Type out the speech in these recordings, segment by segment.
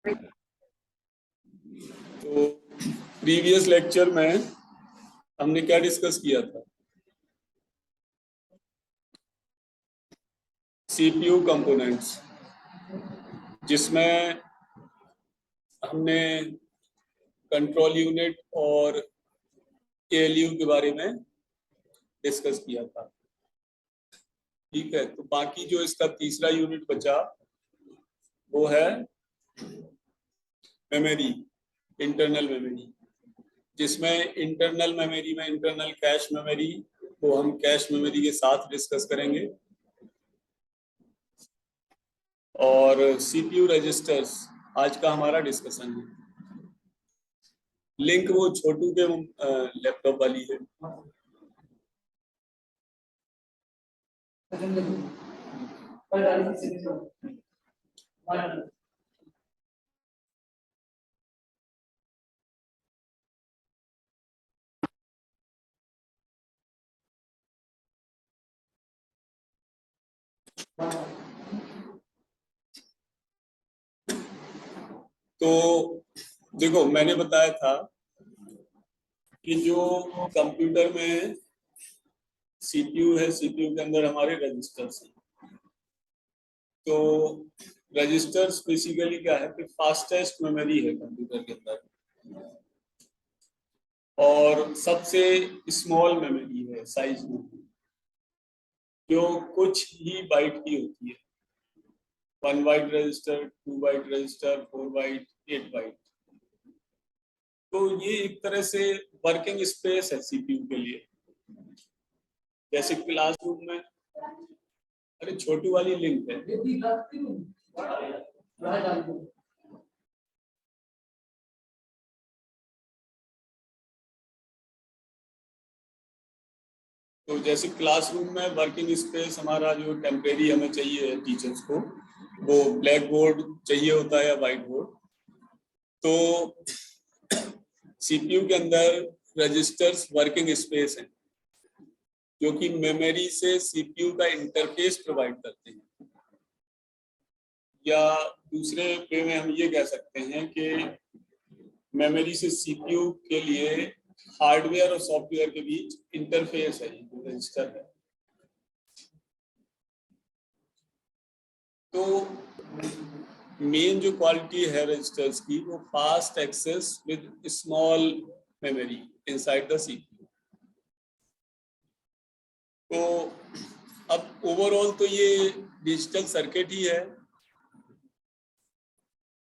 तो previous lecture में हमने क्या डिस्कस किया था? सीपीयू कंपोनेंट्स, जिसमें हमने कंट्रोल यूनिट और एएलयू के बारे में डिस्कस किया था। ठीक है, तो बाकी जो इसका तीसरा यूनिट बचा वो है मेमोरी, इंटरनल मेमोरी, जिसमें इंटरनल मेमोरी में इंटरनल कैश मेमोरी को हम कैश मेमोरी के साथ डिस्कस करेंगे, और सीपीयू रजिस्टर्स आज का हमारा डिस्कशन है। लिंक वो छोटू के लैपटॉप वाली है। तो देखो, मैंने बताया था कि जो कंप्यूटर में सीपीयू है, सीपीयू के अंदर हमारे रजिस्टर्स हैं। तो रजिस्टर्स बेसिकली क्या है कि फास्टेस्ट मेमोरी है कंप्यूटर के अंदर, और सबसे स्मॉल मेमोरी है साइज में, जो कुछ ही बाइट की होती है। 1 byte register, 2 byte register, 4 byte, 8 byte. तो ये एक तरह से वर्किंग स्पेस है सीपीयू के लिए। जैसे क्लासरूम में, अरे छोटी वाली लिंक है, तो जैसे क्लासरूम में वर्किंग स्पेस हमारा जो टेम्परेरी हमें चाहिए टीचर्स को, वो ब्लैक बोर्ड चाहिए होता है या वाइट बोर्ड। तो सीपीयू के अंदर रजिस्टर्स वर्किंग स्पेस है, जो कि मेमोरी से सीपीयू का इंटरफेस प्रोवाइड करते हैं। या दूसरे वे में हम ये कह सकते हैं कि मेमोरी से सीपीयू के लिए हार्डवेयर और सॉफ्टवेयर के बीच इंटरफेस है, जो रजिस्टर है। तो मेन जो क्वालिटी है रजिस्टर्स की, वो fast access with small memory inside the CPU. तो अब ओवरऑल तो ये डिजिटल सर्किट ही है,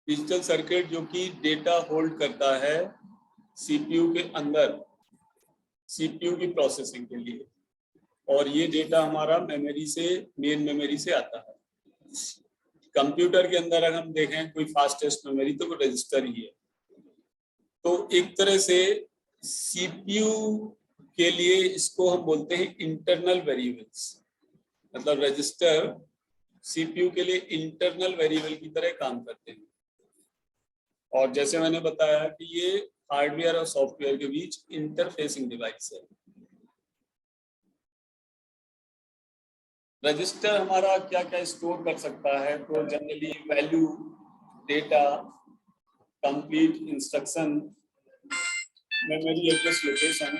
डिजिटल सर्किट जो कि डेटा होल्ड करता है सीपीयू के अंदर, सीपीयू की प्रोसेसिंग के लिए। और ये डेटा हमारा मेमोरी से, मेन मेमोरी से आता है। कंप्यूटर के अंदर अगर हम देखें कोई फास्टेस्ट मेमोरी, तो वो रजिस्टर ही है। तो एक तरह से सीपीयू के लिए इसको हम बोलते हैं इंटरनल वेरिएबल्स। मतलब रजिस्टर सीपीयू के लिए इंटरनल वेरिएबल की तरह काम करते हैं। और जैसे मैंने बताया कि ये हार्डवेयर और सॉफ्टवेयर के बीच इंटरफेसिंग डिवाइस है। रजिस्टर हमारा क्या क्या स्टोर कर सकता है? तो generally value, data, complete instruction, memory address, location.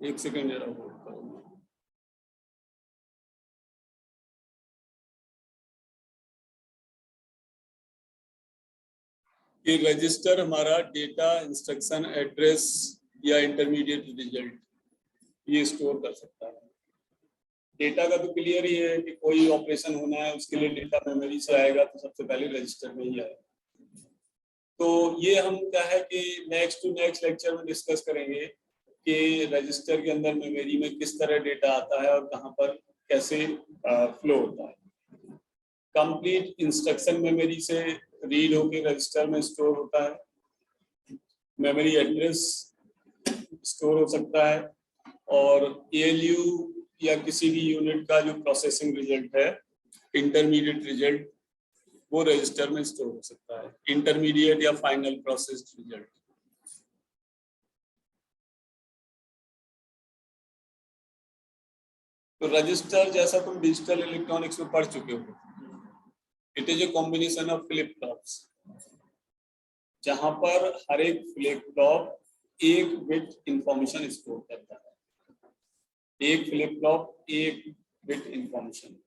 एक सेकेंड जरा होल्ड करो। ये रजिस्टर हमारा डेटा, इंस्ट्रक्शन, एड्रेस या इंटरमीडिएट रिजल्ट ये स्टोर कर सकता है। डेटा का तो क्लियर ही है कि कोई ऑपरेशन होना है, उसके लिए डेटा मेमोरी से आएगा, तो सबसे पहले रजिस्टर में ही आएगा। तो ये हम क्या है कि नेक्स्ट टू नेक्स्ट लेक्चर में डिस्कस करेंगे कि रजिस्टर के अंदर मेमोरी में किस तरह डेटा आता है और कहाँ पर कैसे फ्लो होता है। कंप्लीट इंस्ट्रक्शन मेमोरी से रीड होकर रजिस्टर में स्टोर होता है। मेमोरी एड्रेस स्टोर हो सकता है, और एएलयू या किसी भी यूनिट का जो प्रोसेसिंग रिजल्ट है, इंटरमीडिएट रिजल्ट, वो रजिस्टर में स्टोर हो सकता है। इंटरमीडिएट या फाइनल प्रोसेस्ड रिजल्ट। तो रजिस्टर जैसा तुम डिजिटल इलेक्ट्रॉनिक्स में पढ़ चुके हो, it is a combination of flip flops, जहां पर हर एक फ्लिप फ्लॉप एक बिट इंफॉर्मेशन स्टोर करता है। एक फ्लिप फ्लॉप एक बिट इंफॉर्मेशन।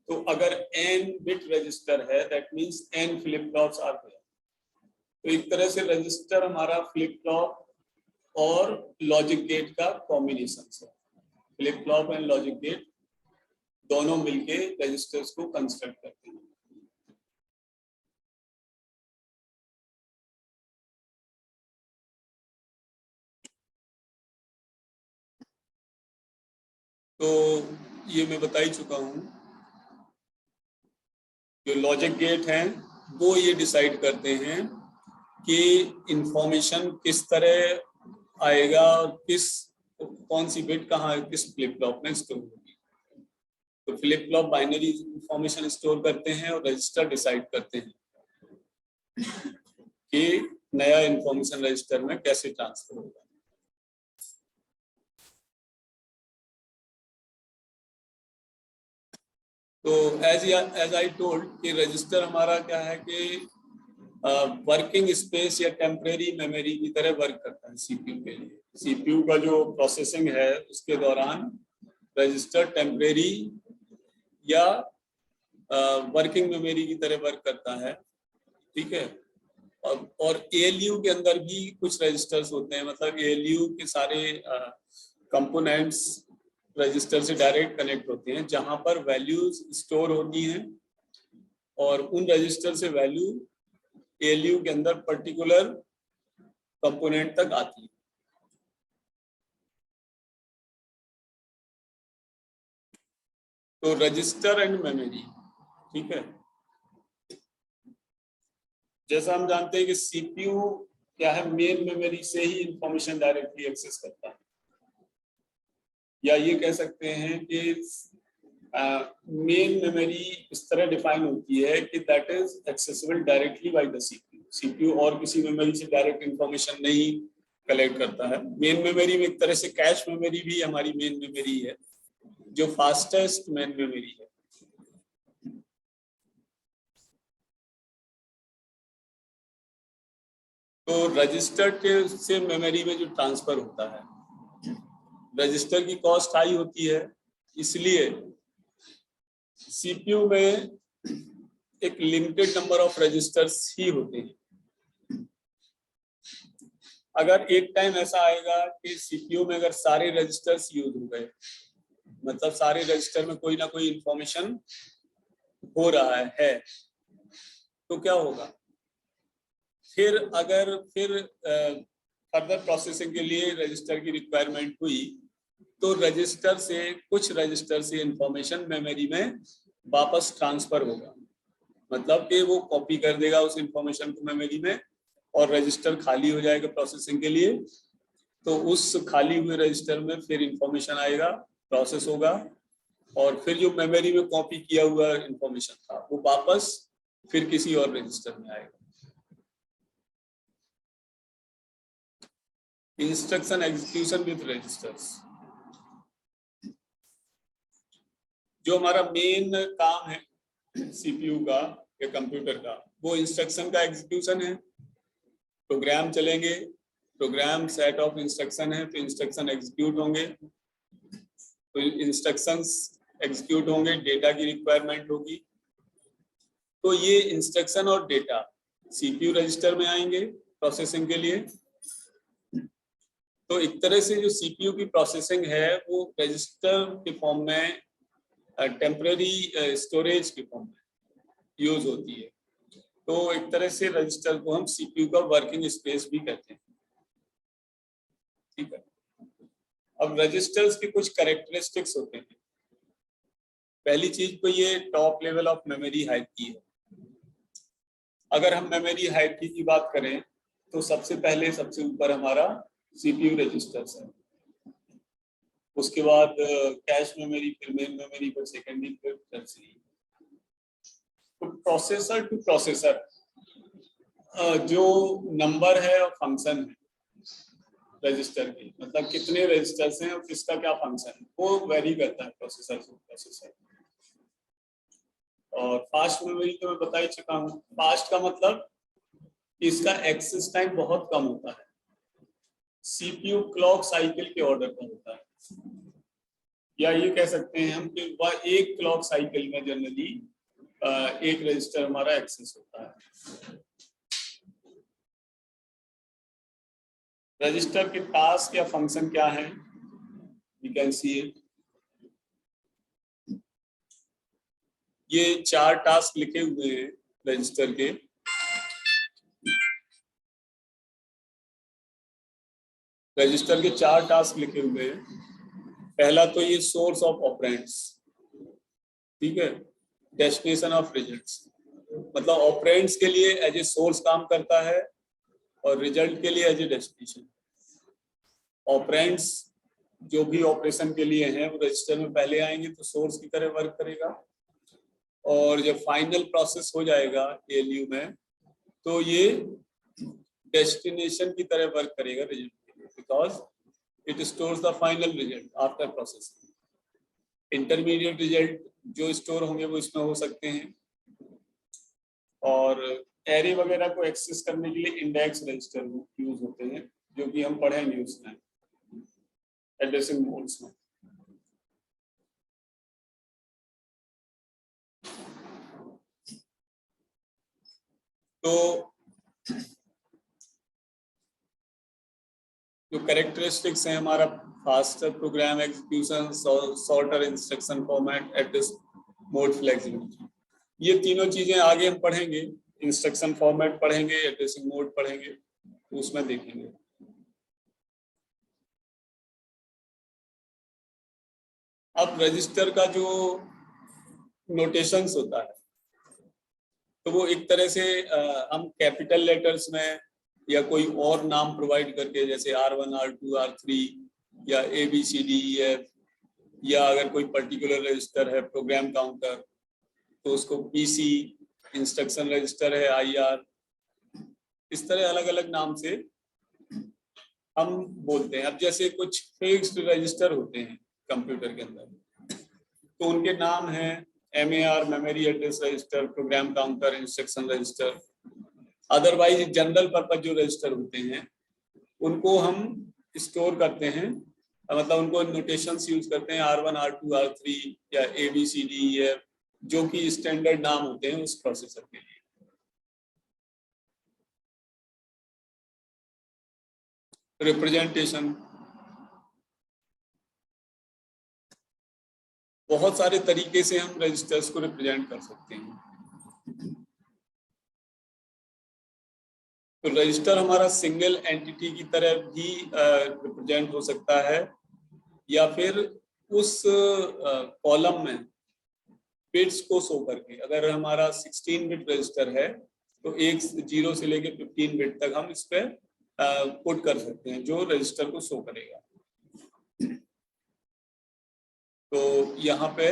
तो अगर n बिट रजिस्टर है, that means n flip flops are there. तो एक तरह से रजिस्टर हमारा फ्लिप फ्लॉप और लॉजिक गेट का कॉम्बिनेशन है। Flip flop and logic gate दोनों मिलके रजिस्टर्स को कंस्ट्रक्ट करते हैं। तो ये मैं बता ही चुका हूं, जो लॉजिक गेट हैं वो ये डिसाइड करते हैं कि इंफॉर्मेशन किस तरह आएगा और कौन सी बिट कहाँ किस फ्लिप फ्लॉप में स्टोर होगी। तो flip flop binary information store करते हैं और रजिस्टर डिसाइड करते हैं कि नया इंफॉर्मेशन रजिस्टर में कैसे ट्रांसफर होगा। तो एज आई टोल्ड कि रजिस्टर हमारा क्या है कि वर्किंग स्पेस या टेम्परेरी मेमोरी की तरह वर्क करता है सीपीयू के लिए। सीपीयू का जो प्रोसेसिंग है उसके दौरान रजिस्टर टेम्परेरी या वर्किंग मेमोरी की तरह वर्क करता है, ठीक है। और एएलयू के अंदर भी कुछ रजिस्टर्स होते हैं, मतलब एएलयू के सारे कंपोनेंट्स रजिस्टर से डायरेक्ट कनेक्ट होते हैं, जहां पर वैल्यूज स्टोर होती हैं और उन रजिस्टर से वैल्यू एएलयू के अंदर पर्टिकुलर कंपोनेंट तक आती है। तो रजिस्टर एंड मेमोरी, ठीक है। जैसा हम जानते हैं कि सीपीयू क्या है, मेन मेमोरी से ही इंफॉर्मेशन डायरेक्टली एक्सेस करता है, या ये कह सकते हैं कि मेन मेमोरी इस तरह डिफाइन होती है कि that is accessible directly by the CPU. CPU और किसी मेमोरी से डायरेक्ट इंफॉर्मेशन नहीं कलेक्ट करता है। मेन मेमोरी में एक तरह से कैश मेमोरी भी हमारी मेन मेमोरी है, जो फास्टेस्ट मेन मेमोरी है। तो रजिस्टर से मेमोरी में जो ट्रांसफर होता है, रजिस्टर की कॉस्ट हाई होती है, इसलिए सीपीयू में एक लिमिटेड नंबर ऑफ रजिस्टर्स ही होते हैं। अगर एक टाइम ऐसा आएगा कि सीपीयू में अगर सारे रजिस्टर्स यूज हो गए, मतलब सारे रजिस्टर में कोई ना कोई इंफॉर्मेशन हो रहा है, तो क्या होगा फिर? अगर फिर फर्दर प्रोसेसिंग के लिए रजिस्टर की रिक्वायरमेंट हुई, तो रजिस्टर से कुछ रजिस्टर से इंफॉर्मेशन मेमोरी में वापस ट्रांसफर होगा, मतलब कि वो कॉपी कर देगा उस इंफॉर्मेशन को मेमोरी में और रजिस्टर खाली हो जाएगा प्रोसेसिंग के लिए। तो उस खाली हुए रजिस्टर में फिर इंफॉर्मेशन आएगा, प्रोसेस होगा, और फिर जो मेमोरी में कॉपी किया हुआ इंफॉर्मेशन था वो वापस फिर किसी और रजिस्टर में आएगा। इंस्ट्रक्शन एग्जीक्यूशन विद रजिस्टर्स, जो हमारा मेन काम है सीपीयू का या कंप्यूटर का, वो इंस्ट्रक्शन का एग्जीक्यूशन है। प्रोग्राम चलेंगे, प्रोग्राम सेट ऑफ इंस्ट्रक्शन है, तो इंस्ट्रक्शन एग्जीक्यूट होंगे। तो इंस्ट्रक्शंस एग्जीक्यूट होंगे, डेटा की रिक्वायरमेंट होगी। तो ये इंस्ट्रक्शन और डेटा सीपीयू रजिस्टर में आएंगे प्रोसेसिंग के लिए। तो एक तरह से जो सीपीयू की प्रोसेसिंग है वो रजिस्टर के फॉर्म में, टेम्पररी स्टोरेज के फॉर्म में यूज होती है। तो एक तरह से रजिस्टर को हम सीपीयू का वर्किंग स्पेस भी कहते हैं, ठीक है। अब रजिस्टर्स के कुछ कैरेक्टरिस्टिक्स होते हैं। पहली चीज तो ये top level of memory hierarchy है। अगर हम मेमोरी हायरार्की की बात करें तो सबसे पहले सबसे ऊपर हमारा सीपीयू रजिस्टर्स है, उसके बाद कैश मेमोरी, फिर मेन मेमोरी, फिर सेकेंडरी, फिर टर्शियरी। तो प्रोसेसर टू प्रोसेसर जो नंबर है और फंक्शन है, रजिस्टर की, मतलब कितने रजिस्टर्स हैं और किसका क्या फंक्शन है, वो वेरी करता है प्रोसेसर से प्रोसेसर। और फास्ट मेमोरी तो मैं बता ही चुका हूँ। फास्ट का मतलब इसका एक्सेस टाइम बहुत कम होता है, सीपीयू क्लॉक साइकिल के ऑर्डर का होता है, या ये कह सकते हैं हम कि वह एक क्लॉक साइकिल में जनरली एक रजिस्टर हमारा एक्सेस होता है। रजिस्टर के टास्क या फंक्शन क्या है, यू कैन सी इट। ये 4 टास्क लिखे हुए हैं रजिस्टर के। रजिस्टर के 4 टास्क लिखे हुए हैं। पहला तो ये सोर्स ऑफ ऑपरेंड्स, ठीक है, डेस्टिनेशन ऑफ रिजल्ट्स, मतलब ऑपरेंड्स के लिए एज ए सोर्स काम करता है और रिजल्ट के लिए एज ए डेस्टिनेशन। ऑपरेंड्स जो भी ऑपरेशन के लिए हैं वो रजिस्टर में पहले आएंगे तो सोर्स की तरह वर्क करेगा, और जब फाइनल प्रोसेस हो जाएगा एएलयू में तो ये डेस्टिनेशन की तरह वर्क करेगा रिजल्ट के लिए, because it stores the final result after processing. Intermediate result जो स्टोर होंगे वो इसमें हो सकते हैं, और एरे वगैरह को एक्सेस करने के लिए इंडेक्स रजिस्टर यूज होते हैं, जो कि हम पढ़ेंगे उसमें एड्रेसिंग मोड्स में। तो जो कैरेक्टरिस्टिक्स हैं हमारा, faster program execution, shorter instruction format, address mode flexibility, ये तीनों चीजें आगे हम पढ़ेंगे। इंस्ट्रक्शन फॉर्मेट पढ़ेंगे, एड्रेसिंग मोड पढ़ेंगे, तो उसमें देखेंगे। अब रजिस्टर का जो नोटेशंस होता है तो वो एक तरह से हम कैपिटल लेटर्स में या कोई और नाम प्रोवाइड करके, जैसे R1, R2, R3 या ABCDEF, या अगर कोई पर्टिकुलर रजिस्टर है प्रोग्राम काउंटर तो उसको PC, इंस्ट्रक्शन रजिस्टर है IR, इस तरह अलग अलग नाम से हम बोलते हैं। अब जैसे कुछ फिक्स्ड रजिस्टर होते हैं कंप्यूटर के अंदर तो उनके नाम हैं MAR, memory address register, program counter, instruction register. Otherwise general purpose जो रजिस्टर होते हैं उनको हम स्टोर करते हैं, मतलब उनको नोटेशंस यूज करते हैं R1, R2, R3 या ABCDEF, जो कि स्टैंडर्ड नाम होते हैं उस प्रोसेसर के लिए। रिप्रेजेंटेशन, बहुत सारे तरीके से हम रजिस्टर्स को रिप्रेजेंट कर सकते हैं। तो रजिस्टर हमारा सिंगल एंटिटी की तरह भी रिप्रेजेंट हो सकता है, या फिर उस कॉलम में बिट्स को शो करके, अगर हमारा 16 बिट रजिस्टर है तो 0 से लेकर 15 बिट तक हम इस पे पुट कर सकते हैं जो रजिस्टर को शो करेगा। तो यहाँ पे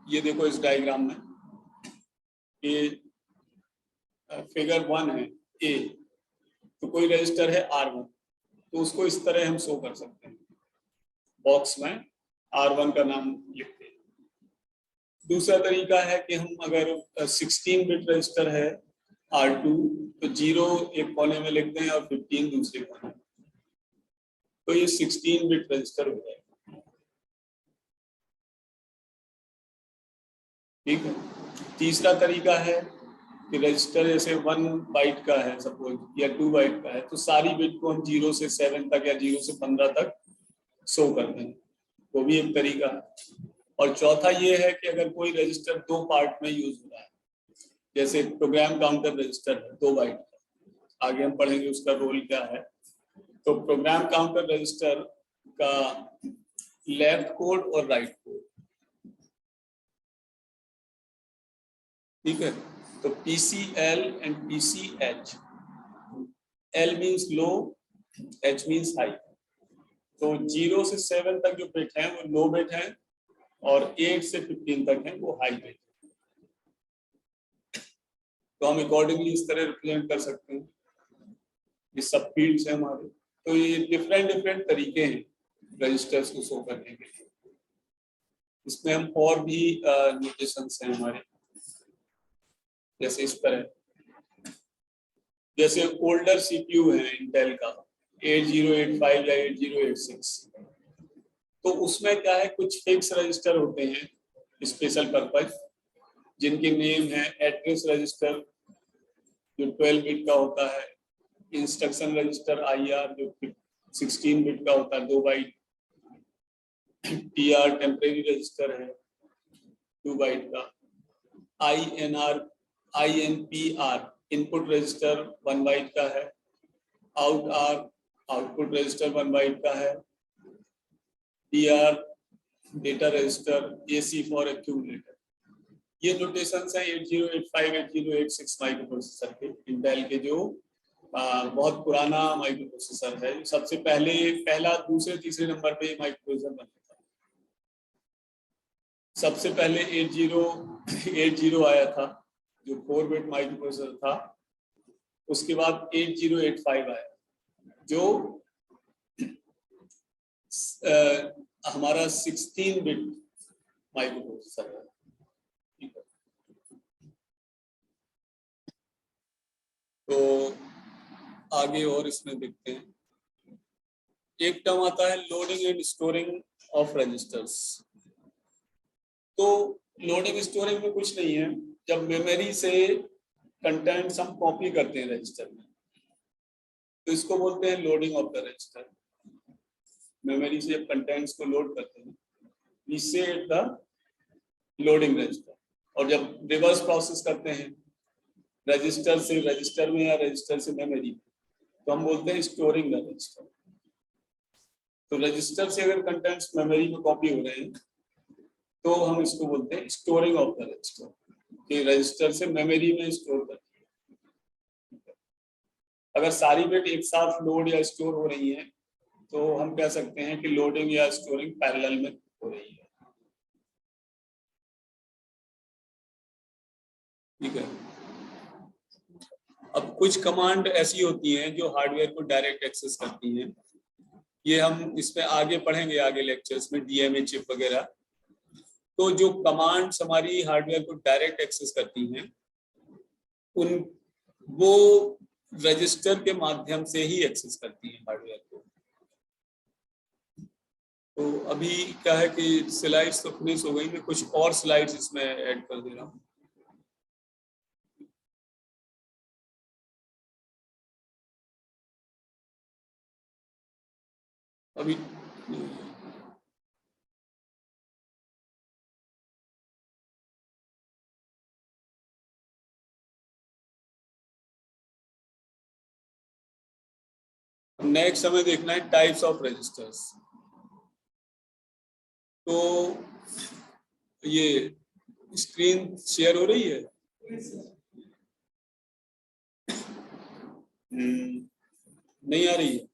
ये देखो इस डायग्राम में ये फिगर 1 है A, तो कोई रजिस्टर है R1 तो उसको इस तरह हम शो कर सकते हैं, बॉक्स में R1 का नाम लिखते हैं। दूसरा तरीका है कि हम अगर 16 बिट रजिस्टर है R2 तो 0 एक कोने में लिखते हैं और 15 दूसरे कोने में, तो ये 16 बिट रजिस्टर हो जाएगा। ठीक है। तीसरा तरीका है कि रजिस्टर जैसे 1 बाइट का है सपोज या 2 बाइट का है तो सारी बिट को हम 0 से 7 तक या 0 से 15 तक शो कर दें, वो भी एक तरीका है। और चौथा ये है कि अगर कोई रजिस्टर 2 पार्ट में यूज हो रहा है, जैसे प्रोग्राम काउंटर रजिस्टर है 2 बाइट का, आगे हम पढ़ेंगे उसका रोल क्या है। तो प्रोग्राम काउंटर रजिस्टर का लेफ्ट कोड और राइट कोड, ठीक है। तो PCL and PCH, L means low, H means high. तो 0 से 7 तक जो बिट है वो लो बिट है और 8 से 15 तक है वो हाई बिट। तो हम अकॉर्डिंगली इस तरह रिप्रेजेंट कर सकते हैं। ये सब फील्ड्स है हमारे, तो ये डिफरेंट तरीके हैं रजिस्टर्स को शो करने के लिए। इसमें हम और भी नोटेशंस हैं हमारे, जैसे इस तरह, जैसे ओल्डर सीपीयू है इंटेल का 8085 या 8086, तो उसमें क्या है, कुछ फिक्स रजिस्टर होते हैं स्पेशल पर्पज, जिनके नेम है एड्रेस रजिस्टर जो 12 बिट का होता है, इंस्ट्रक्शन रजिस्टर IR जो 16 बिट का होता है 2 बाइट, TR टेम्परेरी रजिस्टर है 2 बाइट का, INPR इनपुट रजिस्टर 1 बाइट का है, OutR आउटपुट रजिस्टर 1 बाइट का है, DR data register, AC for accumulator. ये नोटेशंस हैं 8085 8086 माइक्रो प्रोसेसर के, इंटेल के जो बहुत पुराना माइक्रो प्रोसेसर है। सबसे पहला दूसरे तीसरे नंबर पे माइक्रो प्रोसेसर बना था। सबसे पहले 8080 आया था जो 4 बिट माइक्रो प्रोसेसर था, उसके बाद 8085 आया जो हमारा 16 बिट माइक्रो प्रोसेसर है। तो आगे और इसमें देखते हैं, एक टर्म आता है loading and storing of registers. तो लोडिंग स्टोरिंग में कुछ नहीं है, जब मेमोरी से कंटेंट्स हम कॉपी करते हैं रजिस्टर में, तो इसको बोलते हैं loading of the register. Memory से जब कंटेंट्स को लोड करते हैं, वी से द लोडिंग रजिस्टर। और जब रिवर्स प्रोसेस करते हैं रजिस्टर से रजिस्टर में या रजिस्टर से मेमोरी में, तो हम बोलते हैं स्टोरिंग द रजिस्टर। तो रजिस्टर से अगर कंटेंट्स मेमोरी में कॉपी हो रहे हैं तो हम इसको बोलते हैं स्टोरिंग ऑफ द रजिस्टर, कि रजिस्टर से मेमोरी में स्टोर करती है। अगर सारी बिट एक साथ लोड या स्टोर हो रही है तो हम कह सकते हैं कि लोडिंग या स्टोरिंग पैरेलल में हो रही है। ठीक है। अब कुछ कमांड ऐसी होती हैं जो हार्डवेयर को डायरेक्ट एक्सेस करती हैं, ये हम इसमें आगे पढ़ेंगे, आगे लेक्चर्स में, DMA चिप वगैरह। तो जो कमांड्स हमारी हार्डवेयर को डायरेक्ट एक्सेस करती हैं, उन वो रजिस्टर के माध्यम से ही एक्सेस करती हैं हार्डवेयर को। तो अभी क्या है कि स्लाइड्स तो फिनिश हो गई, मैं कुछ और स्लाइड्स इसमें ऐड कर दे रहा हूँ। अभी नेक्स्ट हमें देखना है टाइप्स ऑफ रजिस्टर्स। तो ये स्क्रीन शेयर हो रही है? नहीं आ रही है?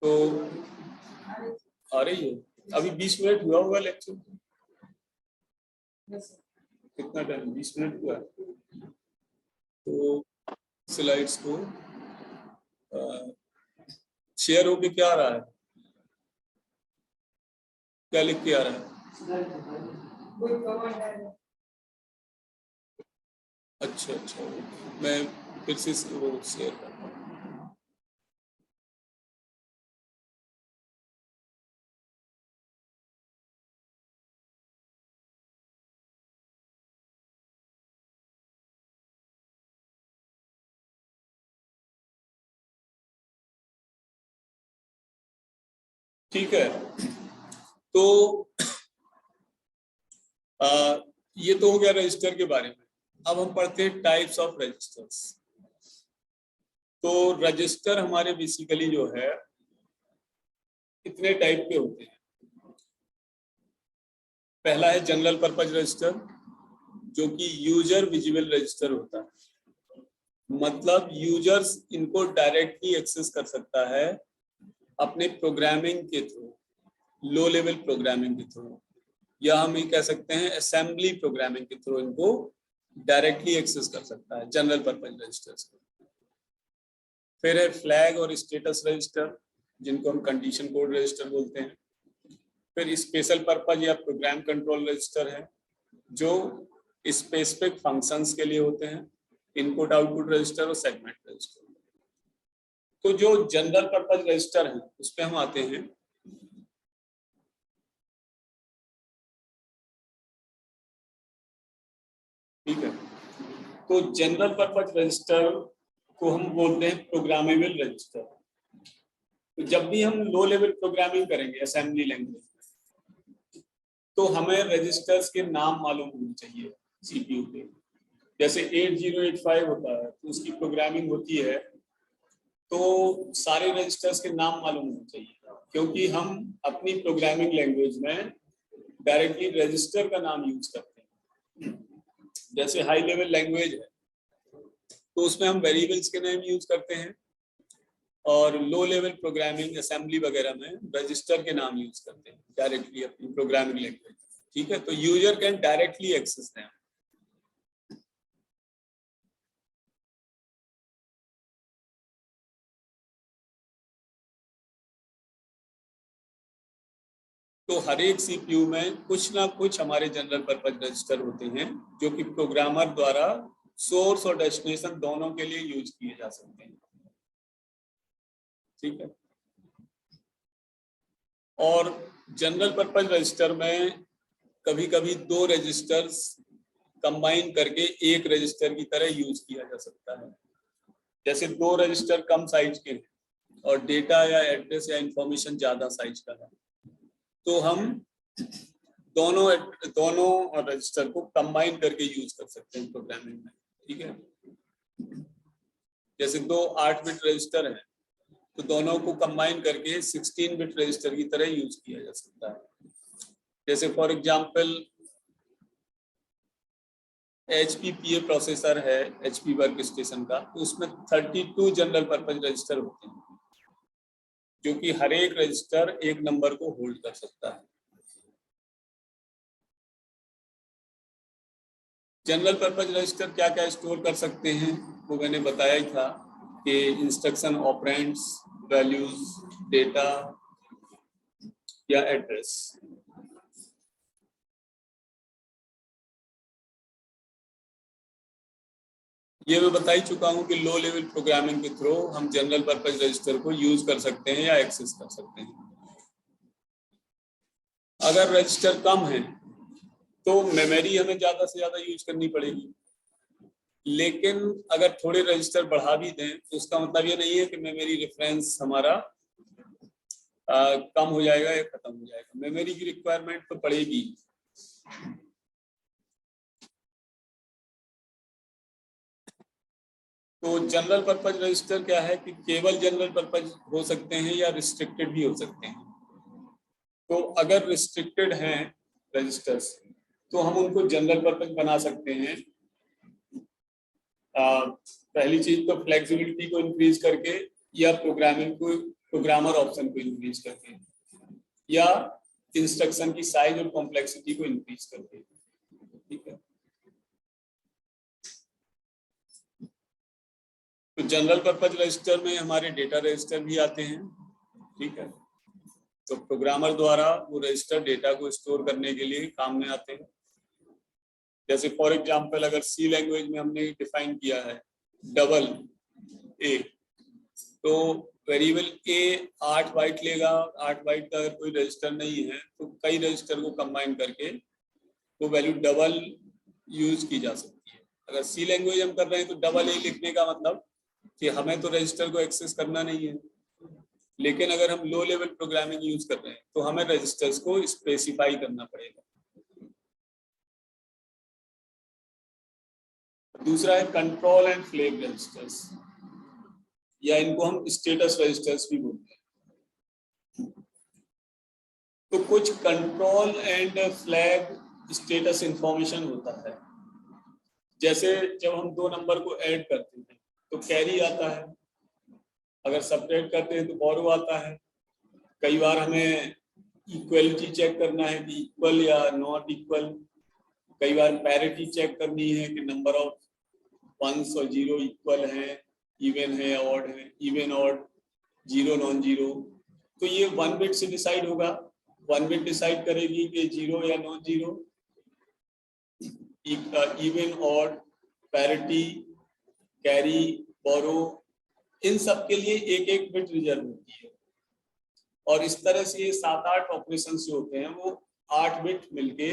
तो आ रही है। अभी 20 मिनट हुआ होगा लेक्चर, कितना टाइम, 20 मिनट हुआ। तो स्लाइड्स को शेयर होके क्या आ रहा है, क्या लिख के आ रहा है? अच्छा अच्छा, मैं फिर से वो शेयर करता हूँ। ठीक है। तो ये तो हो गया रजिस्टर के बारे में। अब हम पढ़ते हैं टाइप्स ऑफ रजिस्टर्स। तो रजिस्टर हमारे बेसिकली जो है कितने टाइप के होते हैं। पहला है जनरल पर्पज रजिस्टर, जो कि यूजर विजिबल रजिस्टर होता है। मतलब यूजर्स इनको डायरेक्टली एक्सेस कर सकता है अपने प्रोग्रामिंग के थ्रू, लो लेवल प्रोग्रामिंग के थ्रू, या हम ये कह सकते हैं असेंबली प्रोग्रामिंग के थ्रू इनको डायरेक्टली एक्सेस कर सकता है जनरल पर्पज रजिस्टर्स को। फिर है फ्लैग और स्टेटस रजिस्टर, जिनको हम कंडीशन कोड रजिस्टर बोलते हैं। फिर स्पेशल पर्पज या प्रोग्राम कंट्रोल रजिस्टर है, जो स्पेसिफिक फंक्शंस के लिए होते हैं, इनपुट आउटपुट रजिस्टर और सेगमेंट रजिस्टर। तो जो जनरल पर्पज रजिस्टर है उस पे हम आते हैं। ठीक है, तो जनरल पर्पज रजिस्टर को हम बोलते हैं प्रोग्रामेबल रजिस्टर। तो जब भी हम लो लेवल प्रोग्रामिंग करेंगे असेंबली लैंग्वेज में, तो हमें रजिस्टर्स के नाम मालूम होने चाहिए सीपीयू के। जैसे 8085 होता है तो उसकी प्रोग्रामिंग होती है, तो सारे रजिस्टर्स के नाम मालूम होने चाहिए, क्योंकि हम अपनी प्रोग्रामिंग लैंग्वेज में डायरेक्टली रजिस्टर का नाम यूज करते हैं। जैसे हाई लेवल लैंग्वेज है तो उसमें हम वेरिएबल्स के नाम यूज करते हैं, और लो लेवल प्रोग्रामिंग असेंबली वगैरह में रजिस्टर के नाम यूज करते हैं डायरेक्टली अपनी प्रोग्रामिंग लैंग्वेज। ठीक है, तो user can directly access them. तो हर एक सीपीयू में कुछ ना कुछ हमारे जनरल पर्पज रजिस्टर होते हैं, जो कि प्रोग्रामर द्वारा सोर्स और डेस्टिनेशन दोनों के लिए यूज किए जा सकते हैं। ठीक है, और जनरल पर्पज रजिस्टर में कभी कभी दो रजिस्टर्स कंबाइन करके एक रजिस्टर की तरह यूज किया जा सकता है। जैसे दो रजिस्टर कम साइज के हैं और डेटा या एड्रेस या इंफॉर्मेशन ज्यादा साइज का है, तो हम दोनों रजिस्टर को कंबाइन करके यूज कर सकते हैं प्रोग्रामिंग में। ठीक है, जैसे दो 8 बिट रजिस्टर हैं तो दोनों को कंबाइन करके 16 बिट रजिस्टर की तरह यूज किया जा सकता है। जैसे for example HP PA processor है HP वर्क स्टेशन का, तो उसमें 32 जनरल पर्पज रजिस्टर होते हैं, जो कि हर एक रजिस्टर एक नंबर को होल्ड कर सकता है। जनरल पर्पज रजिस्टर क्या क्या स्टोर कर सकते हैं वो मैंने बताया ही था, कि इंस्ट्रक्शन, ऑपरेंड्स, वैल्यूज, डेटा या एड्रेस। ये मैं बता ही चुका हूं कि लो लेवल प्रोग्रामिंग के थ्रू हम जनरल पर्पज रजिस्टर को यूज कर सकते हैं या एक्सेस कर सकते हैं। अगर रजिस्टर कम है तो मेमोरी हमें ज्यादा से ज्यादा यूज करनी पड़ेगी, लेकिन अगर थोड़े रजिस्टर बढ़ा भी दें तो उसका मतलब ये नहीं है कि मेमोरी रेफरेंस हमारा कम हो जाएगा या खत्म हो जाएगा। मेमोरी की रिक्वायरमेंट तो पड़ेगी। तो जनरल पर्पज रजिस्टर क्या है कि केवल जनरल पर्पज हो सकते हैं या रिस्ट्रिक्टेड भी हो सकते हैं। तो अगर रिस्ट्रिक्टेड हैं रजिस्टर्स तो हम उनको जनरल पर्पज बना सकते हैं। पहली चीज तो फ्लेक्सिबिलिटी को इंक्रीज करके, या प्रोग्रामर ऑप्शन को इंक्रीज करके, या इंस्ट्रक्शन की साइज और कॉम्प्लेक्सिटी को इंक्रीज करके। ठीक है, तो जनरल पर्पज रजिस्टर में हमारे डेटा रजिस्टर भी आते हैं। ठीक है, तो प्रोग्रामर द्वारा वो रजिस्टर डेटा को स्टोर करने के लिए काम में आते हैं। जैसे फॉर एग्जांपल अगर सी लैंग्वेज में हमने डिफाइन किया है डबल ए, तो वेरिएबल ए 8 बाइट लेगा। 8 बाइट का अगर कोई रजिस्टर नहीं है तो कई रजिस्टर को कंबाइन करके वो वैल्यू डबल यूज की जा सकती है। अगर सी लैंग्वेज हम कर रहे हैं तो डबल ए लिखने का मतलब कि हमें तो रजिस्टर को एक्सेस करना नहीं है, लेकिन अगर हम लो लेवल प्रोग्रामिंग यूज कर रहे हैं तो हमें रजिस्टर्स को स्पेसिफाई करना पड़ेगा। दूसरा है कंट्रोल एंड फ्लैग रजिस्टर्स, या इनको हम स्टेटस रजिस्टर्स भी बोलते हैं। तो कुछ control and flag status information होता है। जैसे जब हम दो नंबर को ऐड करते हैं तो कैरी आता है, अगर सब्ट्रैक्ट करते हैं तो बोरो आता है। कई बार हमें इक्वलिटी चेक करना है कि इक्वल या नॉट इक्वल। कई बार पैरिटी चेक करनी है कि नंबर ऑफ वंस और जीरो इक्वल है इवन है या ऑड है, even odd, zero non zero, तो ये 1 बिट से डिसाइड होगा। 1 बिट डिसाइड करेगी कि जीरो या non zero. Even odd, parity, carry, borrow, इन सब के लिए एक एक बिट रिजर्व होती है। और इस तरह से ये 7-8 ऑपरेशन जो होते हैं वो 8 बिट मिलके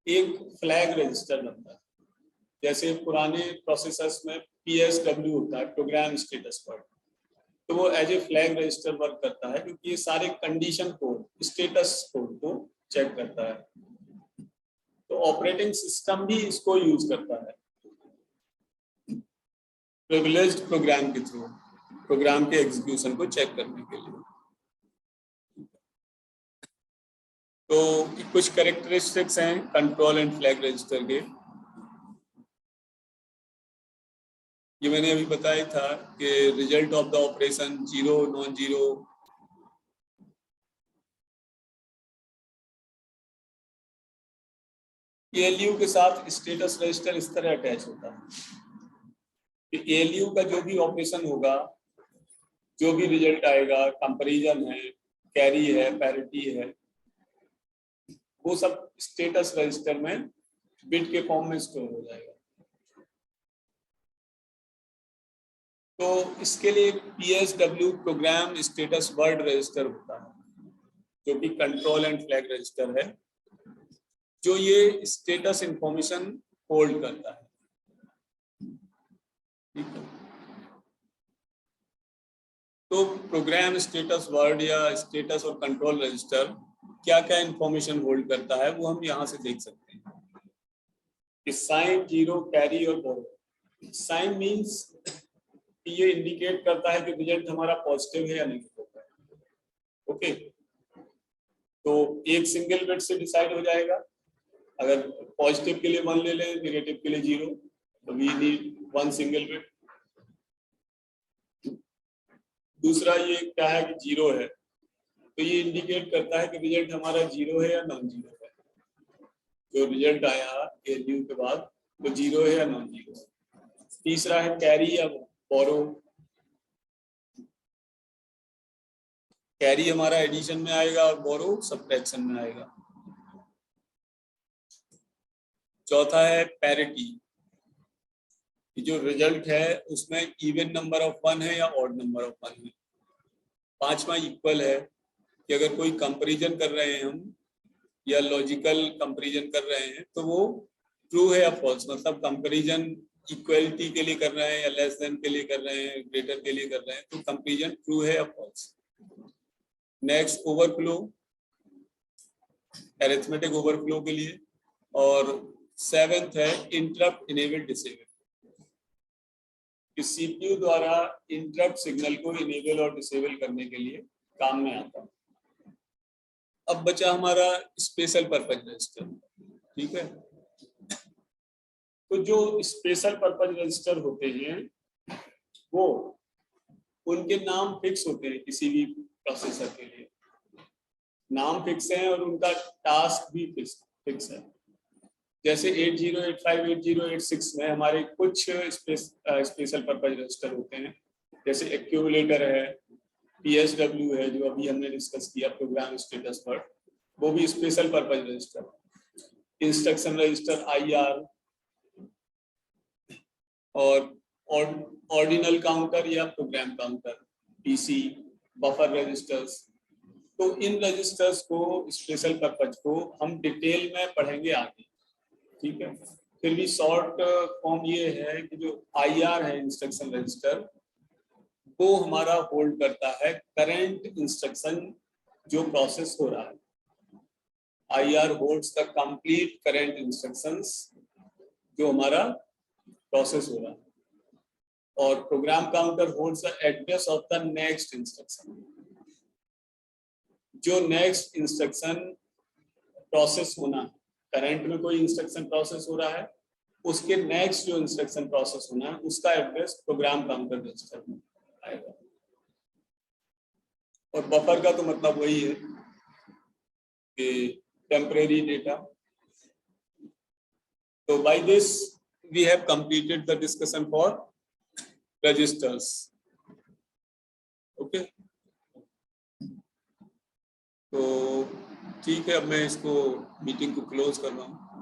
एक फ्लैग रजिस्टर बनता है। जैसे पुराने प्रोसेसर्स में PSW होता है, प्रोग्राम स्टेटस वर्ड, तो वो as a flag register work करता है, क्योंकि ये सारे कंडीशन कोड, स्टेटस कोड को चेक करता है। तो ऑपरेटिंग सिस्टम भी इसको यूज करता है प्रिविलेज्ड प्रोग्राम के थ्रू, प्रोग्राम के एग्जीक्यूशन को चेक करने के लिए। तो कुछ कैरेक्टरिस्टिक्स हैं कंट्रोल एंड फ्लैग रजिस्टर के। ये मैंने अभी बताया था कि result of the operation zero, non zero, ALU के साथ स्टेटस रजिस्टर इस तरह अटैच होता है कि ALU का जो भी ऑपरेशन होगा, जो भी रिजल्ट आएगा, कंपैरिजन है, कैरी है, पैरिटी है, वो सब स्टेटस रजिस्टर में बिट के फॉर्म में स्टोर हो जाएगा। तो इसके लिए PSW program status word register होता है, जो कि कंट्रोल एंड फ्लैग रजिस्टर है, जो ये स्टेटस इंफॉर्मेशन होल्ड करता है। ठीक है, तो प्रोग्राम स्टेटस वर्ड या स्टेटस और कंट्रोल रजिस्टर क्या क्या इंफॉर्मेशन होल्ड करता है वो हम यहाँ से देख सकते हैं। साइन, जीरो, कैरी और बोरो। साइन मींस ये इंडिकेट करता है कि रिजल्ट हमारा पॉजिटिव है या नेगेटिव है। ओके, तो एक सिंगल बिट से डिसाइड हो जाएगा। अगर पॉजिटिव के लिए 1 ले लें, नेगेटिव के लिए 0, तो वी नीड 1 सिंगल बिट। दूसरा ये क्या है कि 0 है, तो ये इंडिकेट करता है कि रिजल्ट हमारा 0 है या नॉन जीरो है। जो रिजल्ट आया ALU के बाद वो 0 है या नॉन जीरो। तीसरा है कैरी या बोरो। कैरी हमारा एडिशन में आएगा और बोरो सब्ट्रैक्शन में आएगा। चौथा है पैरिटी, जो रिजल्ट है उसमें इवन नंबर ऑफ 1 है या ऑड नंबर ऑफ 1 है। पांचवा इक्वल है कि अगर कोई कंपैरिजन कर रहे हैं हम या लॉजिकल कंपैरिजन कर रहे हैं तो वो ट्रू है या फॉल्स, मतलब कंपैरिजन इक्वलिटी के लिए कर रहे हैं या लेस देन के लिए कर रहे हैं, ग्रेटर के लिए कर रहे हैं, तो कंपैरिजन ट्रू है या false. Next overflow, arithmetic overflow के लिए। और 7th है इंटरप्ट इनेबल डिसेबल, कि CPU द्वारा इंटरप्ट सिग्नल को इनेबल और डिसेबल करने के लिए काम में आता है। अब बचा हमारा स्पेशल पर्पज रजिस्टर। ठीक है, तो जो स्पेशल पर्पज रजिस्टर होते हैं वो उनके नाम फिक्स होते हैं। किसी भी प्रोसेसर के लिए नाम फिक्स है और उनका टास्क भी फिक्स है। जैसे 8085, 8086 में हमारे कुछ स्पेशल पर्पज रजिस्टर होते हैं, जैसे एक्यूमुलेटर है, PSW है जो अभी हमने डिस्कस किया, प्रोग्राम स्टेटस वर्ड, वो भी special purpose register. Instruction register IR और ऑर्डिनल काउंटर या program counter PC, buffer registers. तो इन रजिस्टर्स को, स्पेशल पर्पज को हम डिटेल में पढ़ेंगे आगे। ठीक है, फिर भी शॉर्ट फॉर्म ये है कि जो IR है इंस्ट्रक्शन रजिस्टर, वो हमारा होल्ड करता है करंट इंस्ट्रक्शन जो प्रोसेस हो रहा है। IR holds the complete current instructions जो हमारा प्रोसेस हो रहा है। और program counter holds the address of the next instruction, जो नेक्स्ट इंस्ट्रक्शन प्रोसेस होना है। करंट में कोई इंस्ट्रक्शन प्रोसेस हो रहा है, उसके नेक्स्ट जो इंस्ट्रक्शन प्रोसेस होना है उसका एड्रेस प्रोग्राम काउंटर रजिस्टर में आएगा। और बफर का तो मतलब वही है कि टेम्परेरी डेटा। तो by this we have completed the discussion for registers. Okay, तो ठीक है, अब मैं इसको मीटिंग को क्लोज कर रहा हूँ।